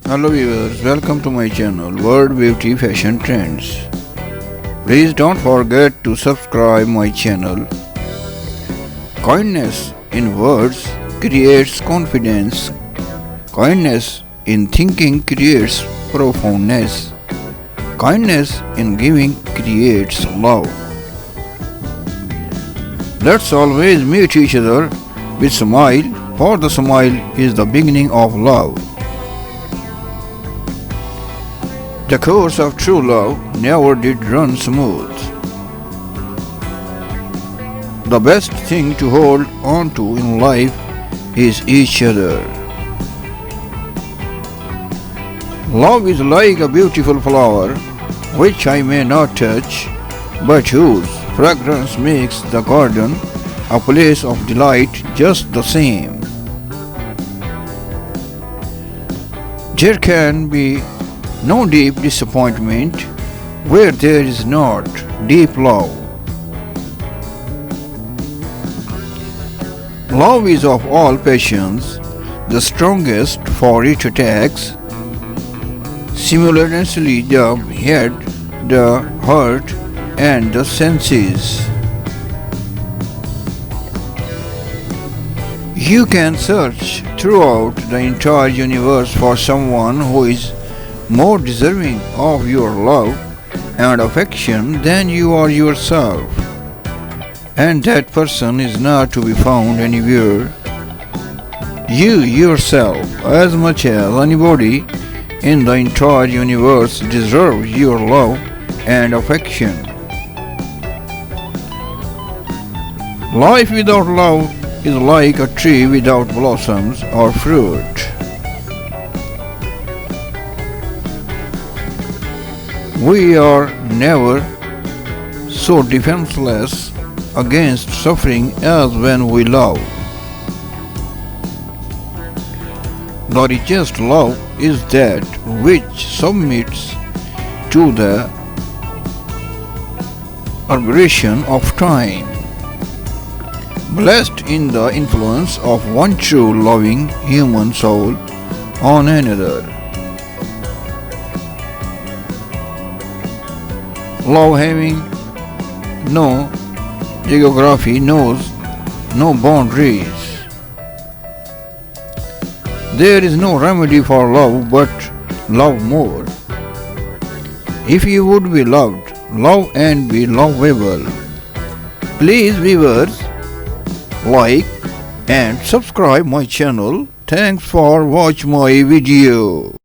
Hello viewers, welcome to my channel World Beauty Fashion Trends. Please don't forget to subscribe my channel. Kindness in words creates confidence. Kindness in thinking creates profoundness. Kindness in giving creates love. Let's always meet each other with smile, for the smile is the beginning of love. The course of true love never did run smooth. The best thing to hold on to in life is each other. Love is like a beautiful flower which I may not touch, but whose fragrance makes the garden a place of delight just the same. There can be no deep disappointment where there is not deep love. Love is of all passions the strongest, for it attacks simultaneously the head, the heart, and the senses. You can search throughout the entire universe for someone who is more deserving of your love and affection than you are yourself, and that person is not to be found anywhere. You yourself, as much as anybody in the entire universe, deserve your love and affection. Life without love is like a tree without blossoms or fruit. We are never so defenseless against suffering as when we love. The richest love is that which submits to the aberration of time, blessed in the influence of one true loving human soul on another. Love having no geography knows no boundaries. There is no remedy for love but love more. If you would be loved, love and be lovable. Please viewers, like and subscribe my channel. Thanks for watching my video.